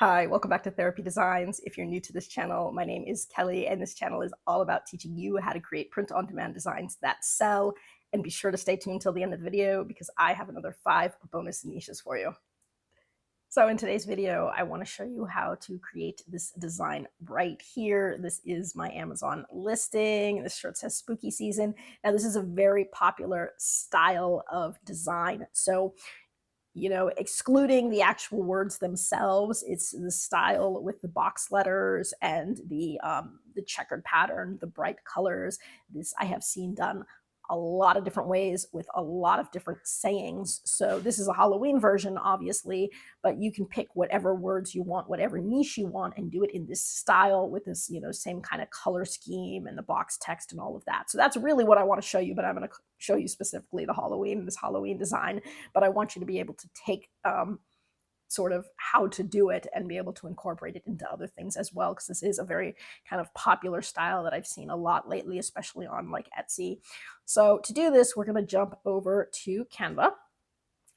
Hi, welcome back to Therapy Designs. If you're new to this channel, my name is Kelly, and this channel is all about teaching you how to create print-on-demand designs that sell. And be sure to stay tuned until the end of the video because I have another 5 bonus niches for you. So in today's video, I want to show you how to create this design right here. This is my Amazon listing. This shirt says Spooky Season. Now, this is a very popular style of design. So excluding the actual words themselves, it's the style with the box letters and the checkered pattern, the bright colors. This I have seen done a lot of different ways with a lot of different sayings. So this is a Halloween version, obviously, but you can pick whatever words you want, whatever niche you want, and do it in this style with this, same kind of color scheme and the box text and all of that. So that's really what I want to show you, but I'm going to show you specifically this Halloween design. But I want you to be able to take sort of how to do it and be able to incorporate it into other things as well, because this is a very kind of popular style that I've seen a lot lately, especially on like Etsy. So to do this, we're going to jump over to Canva.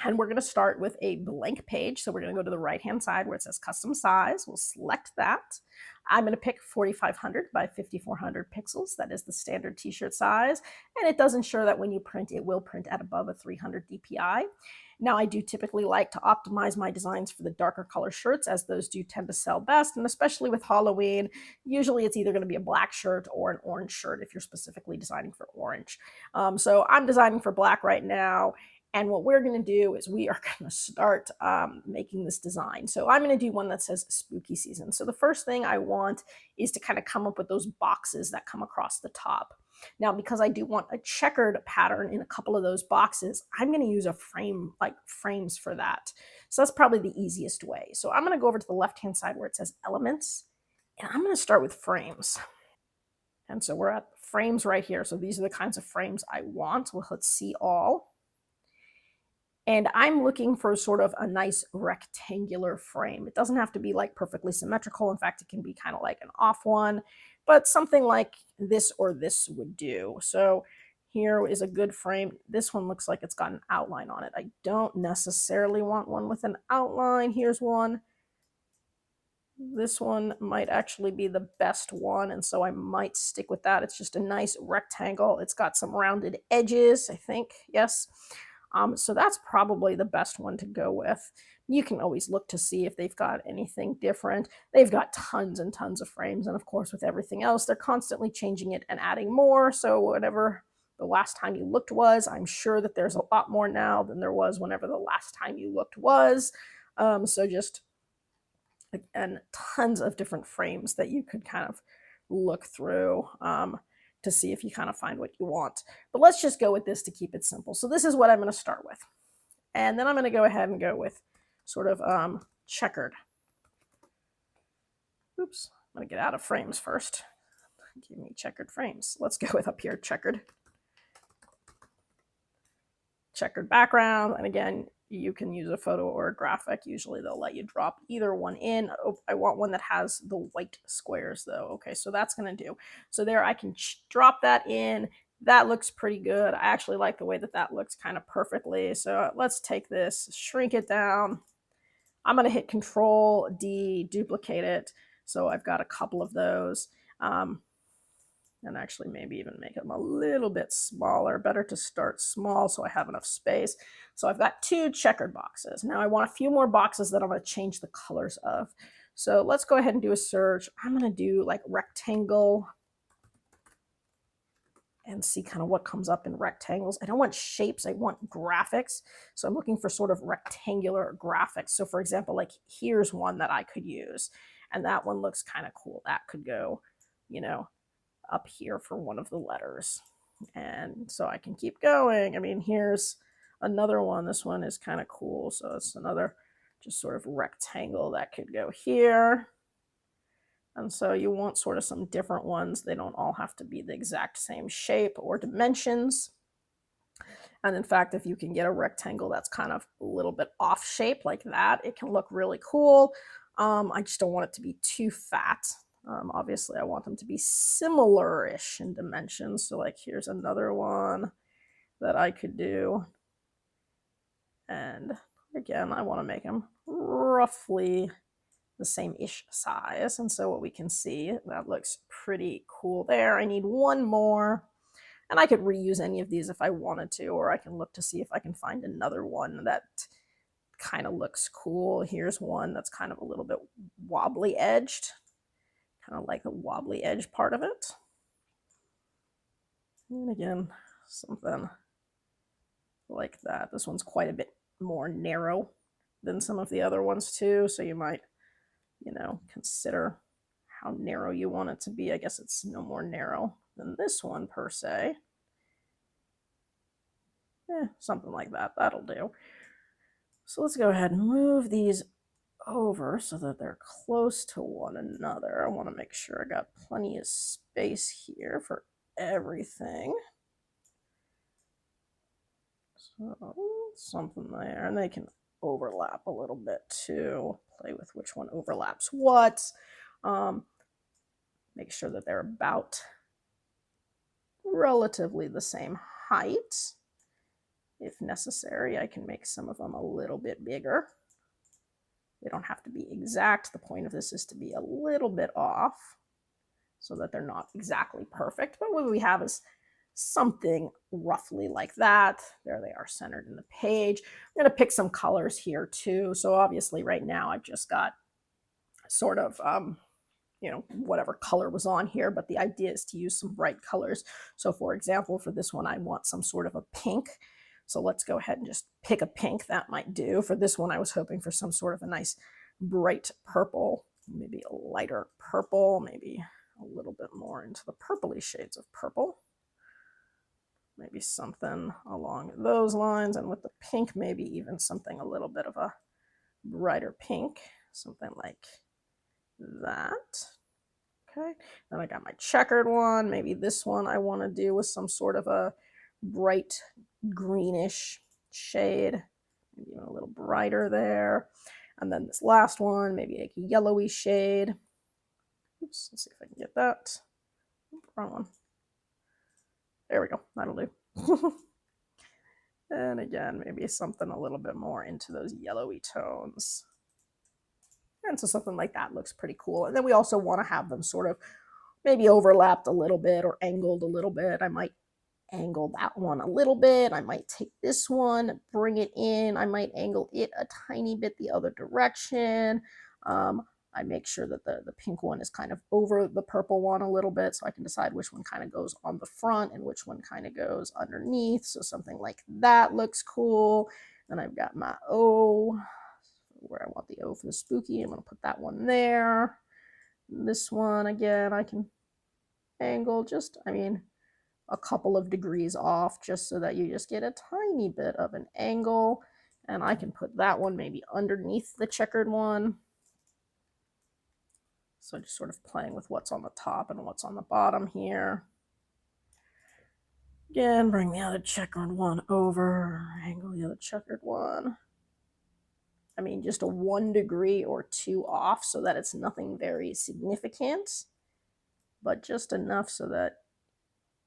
And we're going to start with a blank page. So we're going to go to the right-hand side where it says custom size. We'll select that. I'm going to pick 4500 by 5400 pixels. That is the standard t-shirt size. And it does ensure that when you print, it will print at above a 300 DPI. Now, I do typically like to optimize my designs for the darker color shirts, as those do tend to sell best. And especially with Halloween, usually it's either going to be a black shirt or an orange shirt if you're specifically designing for orange. So I'm designing for black right now. And what we're going to do is we are going to start making this design. So I'm going to do one that says Spooky Season. So the first thing I want is to kind of come up with those boxes that come across the top. Now, because I do want a checkered pattern in a couple of those boxes, I'm going to use a frame, like frames for that. So that's probably the easiest way. So I'm going to go over to the left-hand side where it says Elements, and I'm going to start with frames. And so we're at frames right here. So these are the kinds of frames I want. Well, let's see all. And I'm looking for sort of a nice rectangular frame. It doesn't have to be like perfectly symmetrical. In fact, it can be kind of like an off one, but something like this or this would do. So here is a good frame. This one looks like it's got an outline on it. I don't necessarily want one with an outline. Here's one. This one might actually be the best one, and so I might stick with that. It's just a nice rectangle. It's got some rounded edges, I think. Yes. So that's probably the best one to go with. You can always look to see if they've got anything different. They've got tons and tons of frames, and of course with everything else, they're constantly changing it and adding more. So whatever the last time you looked was, I'm sure that there's a lot more now than there was whenever the last time you looked was. So just, again, tons of different frames that you could kind of look through to see if you kind of find what you want. But let's just go with this to keep it simple. So this is what I'm going to start with. And then I'm going to go ahead and go with sort of checkered. Oops, I'm going to get out of frames first. Give me checkered frames. Let's go with up here, checkered. Checkered background. And again, you can use a photo or a graphic. Usually they'll let you drop either one in. Oh, I want one that has the white squares though. Okay, so that's going to do. So there I can drop that in. That looks pretty good. I actually like the way that that looks kind of perfectly. So let's take this, shrink it down. I'm going to hit Control D, duplicate it. So I've got a couple of those. And actually maybe even make them a little bit smaller. Better to start small so I have enough space. So I've got 2 checkered boxes. Now I want a few more boxes that I'm going to change the colors of. So let's go ahead and do a search. I'm going to do like rectangle and see kind of what comes up in rectangles. I don't want shapes, I want graphics. So I'm looking for sort of rectangular graphics. So for example, like here's one that I could use. And that one looks kind of cool. That could go, up here for one of the letters. And so I can keep going. I mean, here's another one. This one is kind of cool. So it's another just sort of rectangle that could go here. And so you want sort of some different ones. They don't all have to be the exact same shape or dimensions. And in fact, if you can get a rectangle that's kind of a little bit off shape like that, it can look really cool. I just don't want it to be too fat. Obviously, I want them to be similar-ish in dimensions. So like here's another one that I could do. And again, I want to make them roughly the same-ish size. And so what we can see, that looks pretty cool there. I need one more, and I could reuse any of these if I wanted to, or I can look to see if I can find another one that kind of looks cool. Here's one that's kind of a little bit wobbly edged, kind of like the wobbly edge part of it. And again, something like that. This one's quite a bit more narrow than some of the other ones too, so you might, you know, consider how narrow you want it to be. I guess it's no more narrow than this one per se. Something like that, that'll do. So let's go ahead and move these over so that they're close to one another. I want to make sure I got plenty of space here for everything. So something there, and they can overlap a little bit too. Play with which one overlaps what. Make sure that they're about relatively the same height. If necessary, I can make some of them a little bit bigger. They don't have to be exact. The point of this is to be a little bit off so that they're not exactly perfect. But what we have is something roughly like that. There they are, centered in the page. I'm going to pick some colors here too. So obviously right now I've just got sort of, you know, whatever color was on here, but the idea is to use some bright colors. So for example, for this one, I want some sort of a pink. So let's go ahead and just pick a pink. That might do. For this one, I was hoping for some sort of a nice bright purple, maybe a lighter purple, maybe a little bit more into the purpley shades of purple. Maybe something along those lines. And with the pink, maybe even something a little bit of a brighter pink, something like that. Okay, then I got my checkered one. Maybe this one I want to do with some sort of a bright greenish shade, maybe even a little brighter there. And then this last one, maybe like a yellowy shade. Oops, let's see if I can get that. Wrong one. There we go, that'll do. And again, maybe something a little bit more into those yellowy tones. And so something like that looks pretty cool. And then we also want to have them sort of maybe overlapped a little bit or angled a little bit. I might angle that one a little bit. I might take this one, bring it in. I might angle it a tiny bit the other direction. I make sure that the pink one is kind of over the purple one a little bit, so I can decide which one kind of goes on the front and which one kind of goes underneath. So something like that looks cool. Then I've got my O, where I want the O for the spooky. I'm going to put that one there. This one, again, I can angle just, I mean, a couple of degrees off, just so that you just get a tiny bit of an angle. And I can put that one maybe underneath the checkered one. So just sort of playing with what's on the top and what's on the bottom here. Again, bring the other checkered one over, angle the other checkered one. I mean, just a 1 degree or 2 off, so that it's nothing very significant, but just enough so that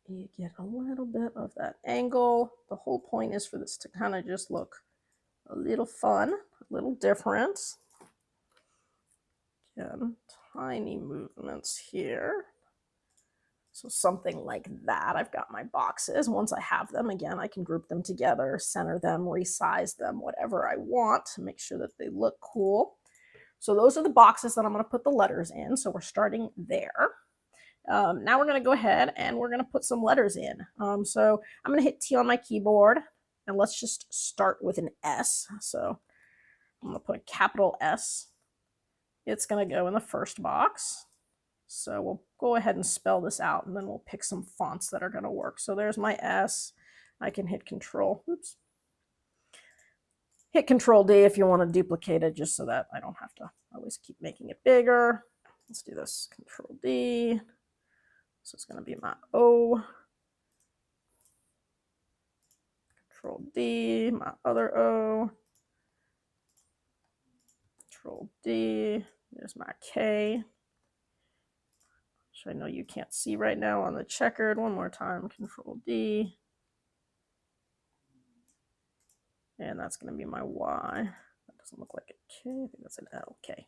you get a little bit of that angle. The whole point is for this to kind of just look a little fun, a little different. Again, tiny movements here. So something like that. I've got my boxes. Once I have them, again, I can group them together, center them, resize them, whatever I want to make sure that they look cool. So those are the boxes that I'm going to put the letters in. So we're starting there. Now we're going to go ahead and we're going to put some letters in. So I'm going to hit T on my keyboard, and let's just start with an S. So I'm going to put a capital S. It's going to go in the first box. So we'll go ahead and spell this out, and then we'll pick some fonts that are going to work. So there's my S. I can hit Control. Oops. Hit Control D if you want to duplicate it, just so that I don't have to always keep making it bigger. Let's do this. Control D. So it's going to be my O. Control D, my other O. Control D. There's my K. Which I know you can't see right now on the checkered. One more time. Control D. And that's going to be my Y. That doesn't look like a K. I think that's an L. K.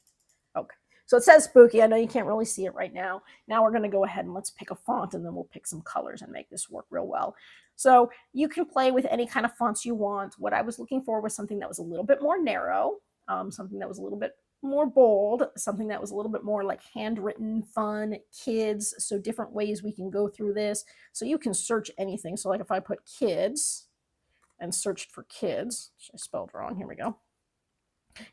Okay. So it says spooky. I know you can't really see it right now. Now we're going to go ahead and let's pick a font, and then we'll pick some colors and make this work real well. So you can play with any kind of fonts you want. What I was looking for was something that was a little bit more narrow, something that was a little bit more bold, something that was a little bit more like handwritten, fun, kids. So different ways we can go through this. So you can search anything. So like if I put kids and searched for kids, I spelled wrong. Here we go.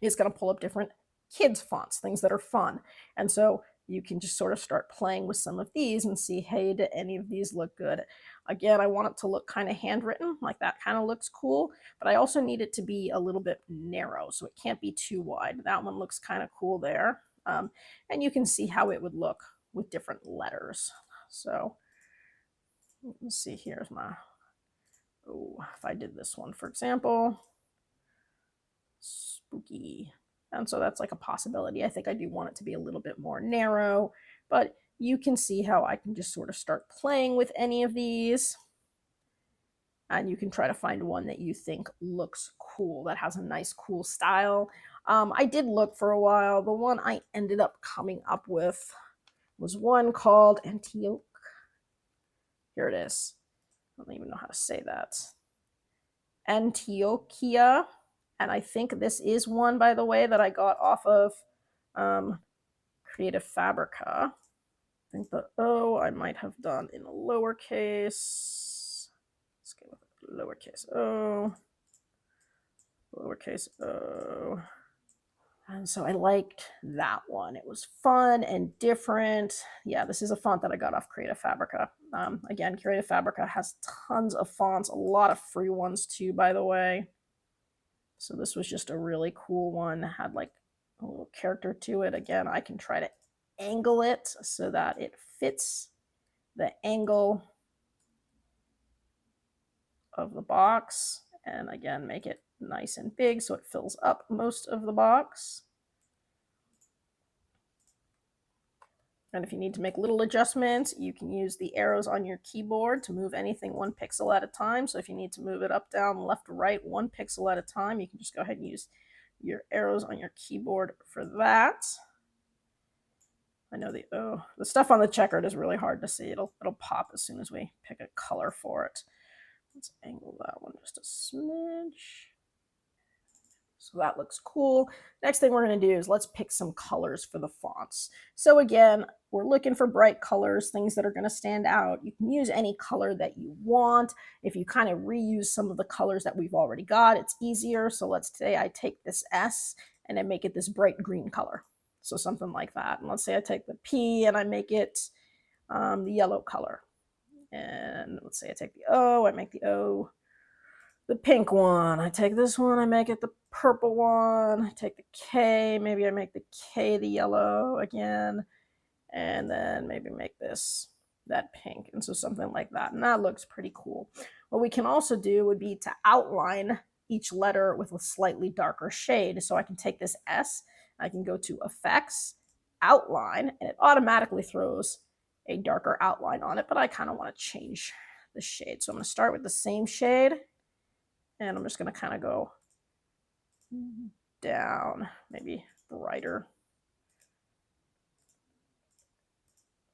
It's going to pull up different kids fonts, things that are fun. And so you can just sort of start playing with some of these and see, hey, do any of these look good? Again, I want it to look kind of handwritten, like that kind of looks cool, but I also need it to be a little bit narrow, so it can't be too wide. That one looks kind of cool there. And you can see how it would look with different letters. So let's see, here's my, oh, if I did this one, for example, spooky. And so that's like a possibility. I think I do want it to be a little bit more narrow, but you can see how I can just sort of start playing with any of these. And you can try to find one that you think looks cool, that has a nice, cool style. I did look for a while. The one I ended up coming up with was one called Antioch. Here it is. I don't even know how to say that. Antiochia. And I think this is one, by the way, that I got off of Creative Fabrica. I think the O I might have done in lowercase. Let's go with lowercase o, lowercase o. And so I liked that one. It was fun and different. Yeah, this is a font that I got off Creative Fabrica. Again, Creative Fabrica has tons of fonts, a lot of free ones too, by the way. So this was just a really cool one. It had like a little character to it. Again, I can try to angle it so that it fits the angle of the box. And again, make it nice and big so it fills up most of the box. And if you need to make little adjustments, you can use the arrows on your keyboard to move anything 1 pixel at a time. So if you need to move it up, down, left, right, 1 pixel at a time, you can just go ahead and use your arrows on your keyboard for that. I know the stuff on the checkered is really hard to see. It'll pop as soon as we pick a color for it. Let's angle that one just a smidge. So that looks cool. Next thing we're going to do is let's pick some colors for the fonts. So again, we're looking for bright colors, things that are going to stand out. You can use any color that you want. If you kind of reuse some of the colors that we've already got, it's easier. So let's say I take this S and I make it this bright green color. So something like that. And let's say I take the P and I make it the yellow color. And let's say I take the O, I make the O the pink one. I take this one, I make it the purple one. I take the K, maybe I make the K the yellow again. And then maybe make this that pink. And so something like that. And that looks pretty cool. What we can also do would be to outline each letter with a slightly darker shade. So I can take this S, I can go to Effects, Outline, and it automatically throws a darker outline on it, but I kind of want to change the shade. So I'm going to start with the same shade, and I'm just going to kind of go down, maybe brighter.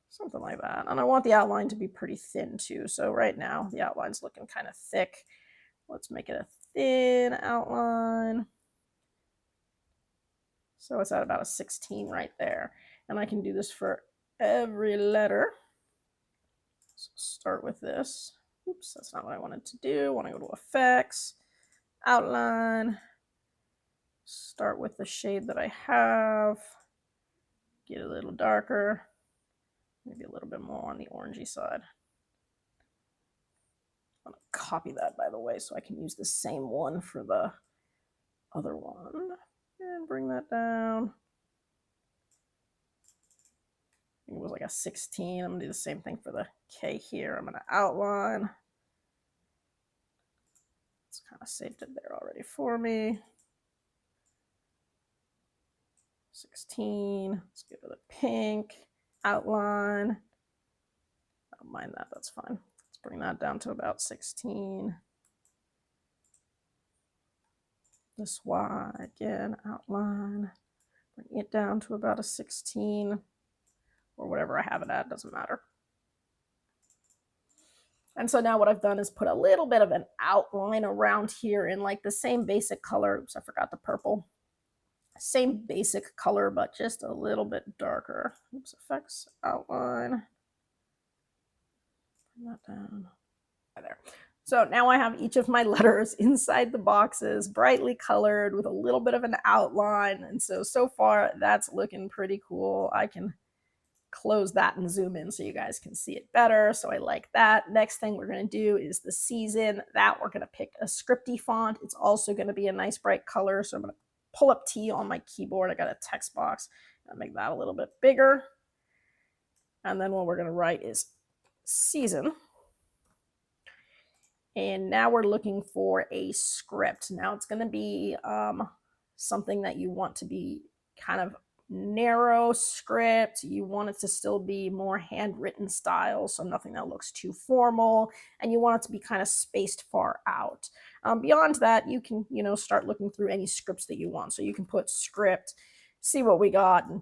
Something like that. And I want the outline to be pretty thin too. So right now the outline's looking kind of thick. Let's make it a thin outline. So it's at about a 16 right there. And I can do this for every letter. So start with this. Oops, that's not what I wanted to do. I want to go to Effects, Outline, start with the shade that I have, get a little darker, maybe a little bit more on the orangey side. I'm going to copy that, by the way, so I can use the same one for the other one. And bring that down. I think it was like a 16. I'm going to do the same thing for the K here. I'm going to outline. It's kind of saved it there already for me. 16. Let's go to the pink. Outline. I don't mind that. That's fine. Let's bring that down to about 16. This Y again, outline. Bring it down to about a 16 or whatever I have it at, doesn't matter. And so now what I've done is put a little bit of an outline around here in like the same basic color. Oops, I forgot the purple. Same basic color, but just a little bit darker. Oops, effects, outline. Bring that down. There. So now I have each of my letters inside the boxes, brightly colored with a little bit of an outline. And so far that's looking pretty cool. I can close that and zoom in so you guys can see it better. So I like that. Next thing we're going to do is the season. That we're going to pick a scripty font. It's also going to be a nice bright color. So I'm going to pull up T on my keyboard. I got a text box. I'll make that a little bit bigger. And then what we're going to write is season. And now we're looking for a script. Now it's going to be something that you want to be kind of narrow script. You want it to still be more handwritten style, so nothing that looks too formal, and you want it to be kind of spaced far out. Beyond that, you can, start looking through any scripts that you want. So you can put script, see what we got, and,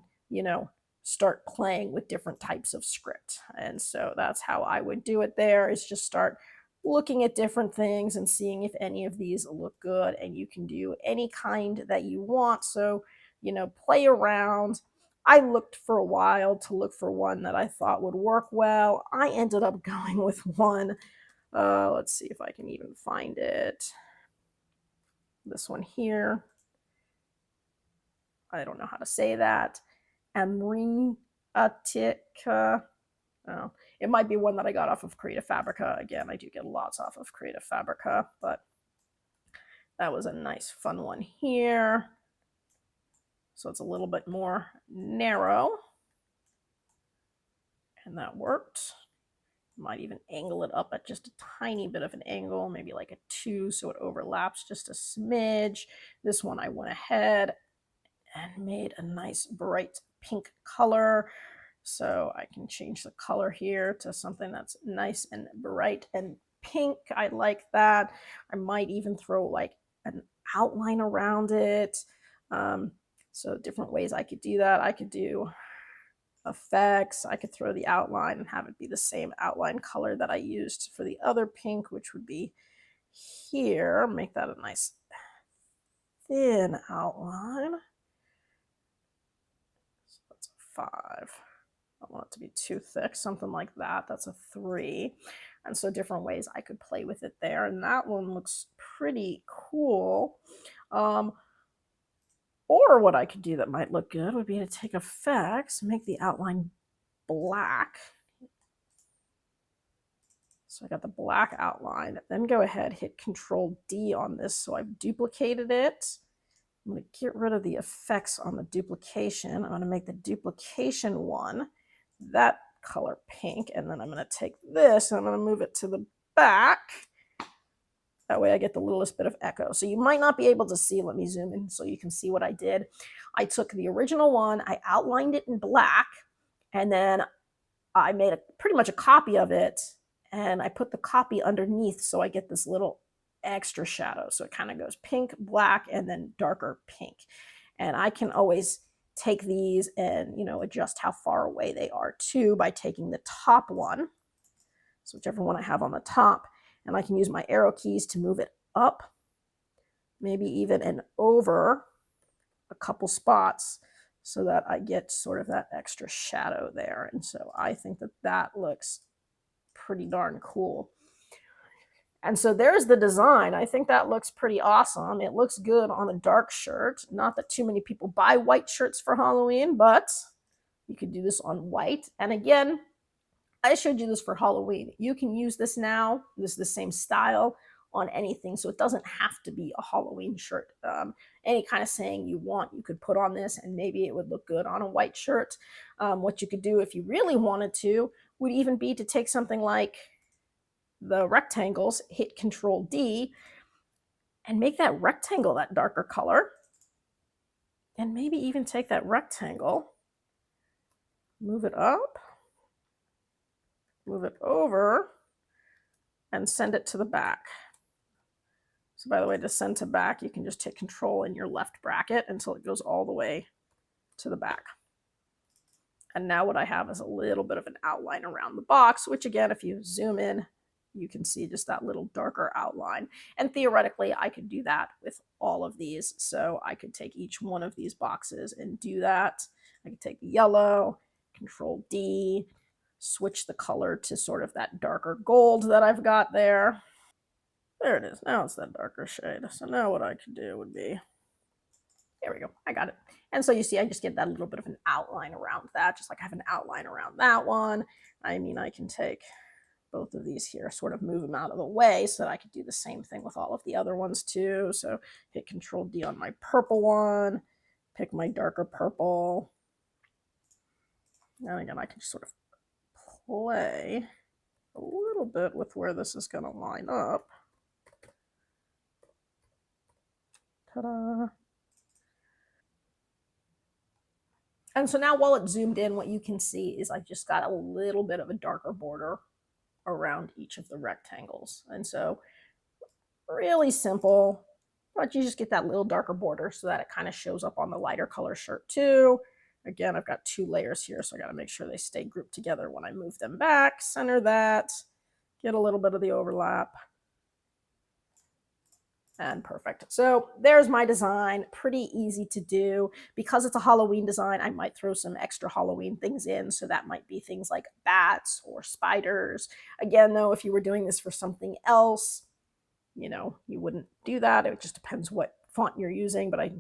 start playing with different types of script. And so that's how I would do it there, is just start looking at different things and seeing if any of these look good, and you can do any kind that you want. So, play around. I looked for a while to look for one that I thought would work well. I ended up going with one. Let's see if I can even find it. This one here. I don't know how to say that. Amrinatica. Oh, it might be one that I got off of Creative Fabrica. Again, I do get lots off of Creative Fabrica, but that was a nice fun one here. So it's a little bit more narrow, and that worked. Might even angle it up at just a tiny bit of an angle, maybe like a 2, so it overlaps just a smidge. This one I went ahead and made a nice bright pink color. So I can change the color here to something that's nice and bright and pink. I like that. I might even throw like an outline around it. So different ways I could do that. I could do effects. I could throw the outline and have it be the same outline color that I used for the other pink, which would be here. Make that a nice thin outline. So that's a 5. I don't want it to be too thick, something like that. That's a 3. And so different ways I could play with it there. And that one looks pretty cool. Or what I could do that might look good would be to take effects, make the outline black. So I got the black outline, then go ahead, hit Control D on this. So I've duplicated it. I'm going to get rid of the effects on the duplication. I'm going to make the duplication one that color pink, and then I'm going to take this and I'm going to move it to the back. That way I get the littlest bit of echo. So you might not be able to see. Let me zoom in so you can see what I did. I took the original one, I outlined it in black, and then I made pretty much a copy of it, and I put the copy underneath so I get this little extra shadow. So it kind of goes pink, black, and then darker pink. And I can always take these and, adjust how far away they are too by taking the top one. So whichever one I have on the top, and I can use my arrow keys to move it up, maybe even and over a couple spots so that I get sort of that extra shadow there. And so I think that that looks pretty darn cool. And so there's the design. I think that looks pretty awesome. It looks good on a dark shirt. Not that too many people buy white shirts for Halloween, but you could do this on white. And again, I showed you this for Halloween. You can use this now. This is the same style on anything, so it doesn't have to be a Halloween shirt. Any kind of saying you want, you could put on this, and maybe it would look good on a white shirt. What you could do if you really wanted to would even be to take something like the rectangles, hit Control D, and make that rectangle that darker color. And maybe even take that rectangle, move it up, move it over, and send it to the back. So by the way, to send to back, you can just hit Control in your left bracket until it goes all the way to the back. And now what I have is a little bit of an outline around the box, which again, if you zoom in, you can see just that little darker outline. And theoretically, I could do that with all of these. So I could take each one of these boxes and do that. I could take the yellow, Control D, switch the color to sort of that darker gold that I've got there. There it is. Now it's that darker shade. So now what I could do would be, there we go. I got it. And so you see, I just get that little bit of an outline around that, just like I have an outline around that one. I mean, I can take both of these here, sort of move them out of the way so that I could do the same thing with all of the other ones too. So hit Control D on my purple one, pick my darker purple. And again, I can just sort of play a little bit with where this is going to line up. Ta-da. And so now while it's zoomed in, what you can see is I just got a little bit of a darker border around each of the rectangles. And so really simple, but you just get that little darker border so that it kind of shows up on the lighter color shirt too. Again, I've got 2 layers here, so I got to make sure they stay grouped together when I move them back. Center that, get a little bit of the overlap. And perfect. So there's my design. Pretty easy to do. Because it's a Halloween design, I might throw some extra Halloween things in. So that might be things like bats or spiders. Again, though, if you were doing this for something else, you wouldn't do that. It just depends what font you're using. But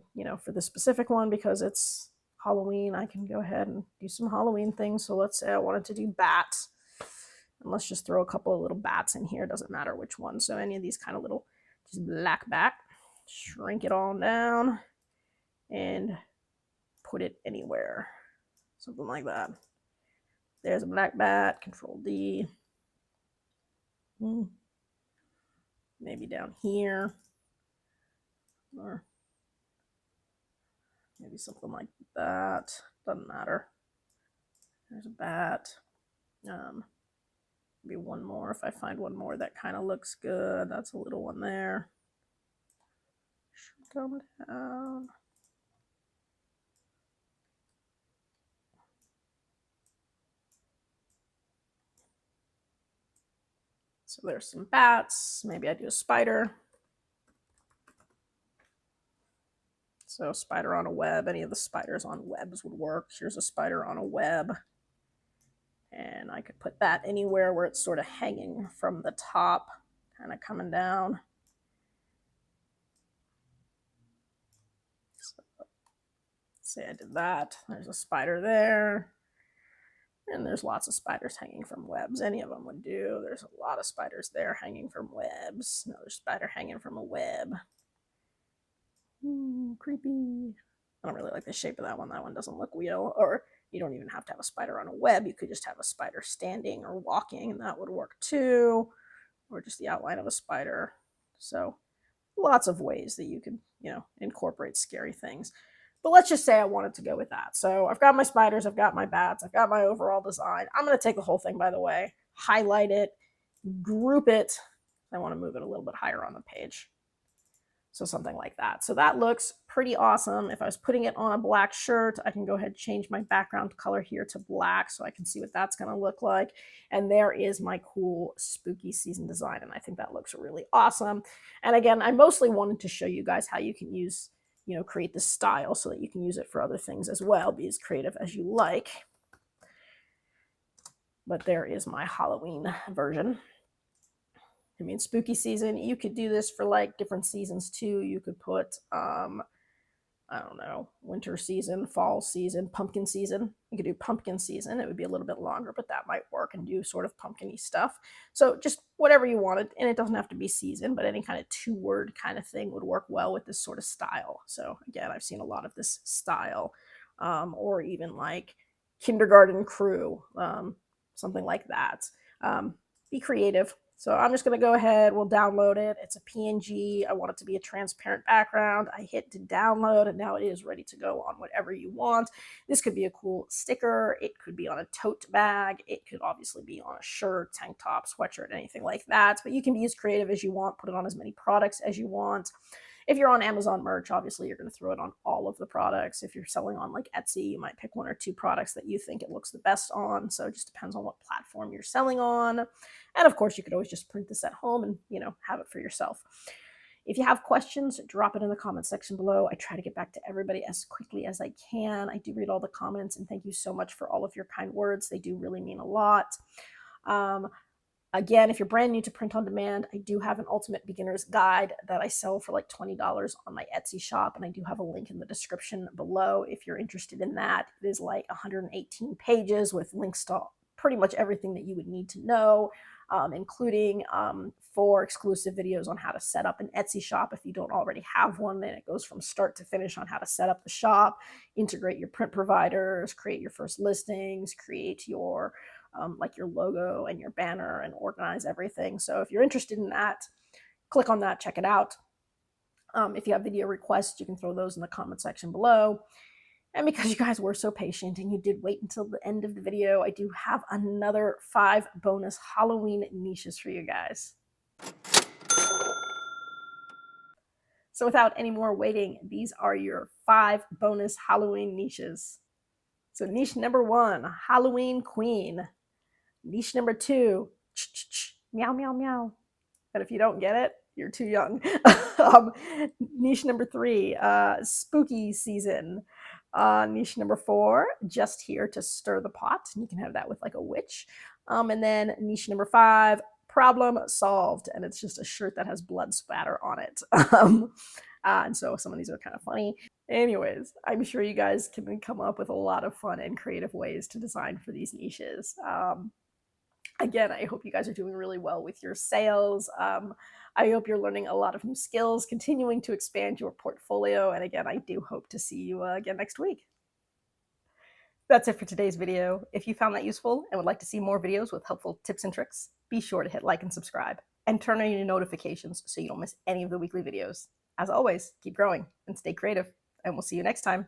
for this specific one, because it's Halloween, I can go ahead and do some Halloween things. So let's say I wanted to do bats. And let's just throw a couple of little bats in here. Doesn't matter which one. So any of these kind of little just black back, shrink it all down and put it anywhere. Something like that. There's a black bat, Control D. Maybe down here. Or maybe something like that. Doesn't matter. There's a bat. Maybe one more if I find one more that kind of looks good. That's a little one there. Come down. So there's some bats. Maybe I do a spider. So spider on a web. Any of the spiders on webs would work. Here's a spider on a web. And I could put that anywhere where it's sort of hanging from the top, kind of coming down. So, say I did that. There's a spider there. And there's lots of spiders hanging from webs. Any of them would do. There's a lot of spiders there hanging from webs. Another spider hanging from a web. Ooh, creepy. I don't really like the shape of that one. That one doesn't look real. Or you don't even have to have a spider on a web. You could just have a spider standing or walking, and that would work too. Or just the outline of a spider. So lots of ways that you can, incorporate scary things. But let's just say I wanted to go with that. So I've got my spiders, I've got my bats, I've got my overall design. I'm going to take the whole thing, by the way, highlight it, group it. I want to move it a little bit higher on the page. So something like that. So that looks pretty awesome. If I was putting it on a black shirt, I can go ahead and change my background color here to black so I can see what that's going to look like. And there is my cool spooky season design. And I think that looks really awesome. And again, I mostly wanted to show you guys how you can use, create this style so that you can use it for other things as well. Be as creative as you like. But there is my Halloween version. I mean, spooky season, you could do this for like different seasons too. You could put, I don't know, winter season, fall season, pumpkin season. You could do pumpkin season. It would be a little bit longer, but that might work, and do sort of pumpkin-y stuff. So just whatever you wanted. And it doesn't have to be season, but any kind of 2-word kind of thing would work well with this sort of style. So again, I've seen a lot of this style, or even like kindergarten crew, something like that. Be creative. So I'm just going to go ahead, we'll download it. It's a PNG. I want it to be a transparent background. I hit to download, and now it is ready to go on whatever you want. This could be a cool sticker. It could be on a tote bag. It could obviously be on a shirt, tank top, sweatshirt, anything like that. But you can be as creative as you want, put it on as many products as you want. If you're on Amazon merch, obviously you're going to throw it on all of the products. If you're selling on like Etsy, you might pick one or two products that you think it looks the best on. So it just depends on what platform you're selling on. And of course, you could always just print this at home and, have it for yourself. If you have questions, drop it in the comment section below. I try to get back to everybody as quickly as I can. I do read all the comments, and thank you so much for all of your kind words. They do really mean a lot. Again, if you're brand new to print on demand, I do have an ultimate beginner's guide that I sell for like $20 on my Etsy shop, and I do have a link in the description below if you're interested in that. It is like 118 pages with links to pretty much everything that you would need to know, including 4 exclusive videos on how to set up an Etsy shop if you don't already have one. Then it goes from start to finish on how to set up the shop, integrate your print providers, create your first listings, create your like your logo and your banner, and organize everything. So if you're interested in that, click on that, check it out. If you have video requests, you can throw those in the comment section below. And because you guys were so patient and you did wait until the end of the video, I do have another 5 bonus Halloween niches for you guys. So without any more waiting, these are your 5 bonus Halloween niches. So niche number 1, Halloween Queen. Niche number 2, meow, meow, meow. And if you don't get it, you're too young. Niche number 3, spooky season. Niche number 4, just here to stir the pot. And you can have that with like a witch. And then niche number 5, problem solved. And it's just a shirt that has blood spatter on it. And so some of these are kind of funny. Anyways, I'm sure you guys can come up with a lot of fun and creative ways to design for these niches. Again, I hope you guys are doing really well with your sales. I hope you're learning a lot of new skills, continuing to expand your portfolio. And again, I do hope to see you again next week. That's it for today's video. If you found that useful and would like to see more videos with helpful tips and tricks, be sure to hit like and subscribe, and turn on your notifications so you don't miss any of the weekly videos. As always, keep growing and stay creative, and we'll see you next time.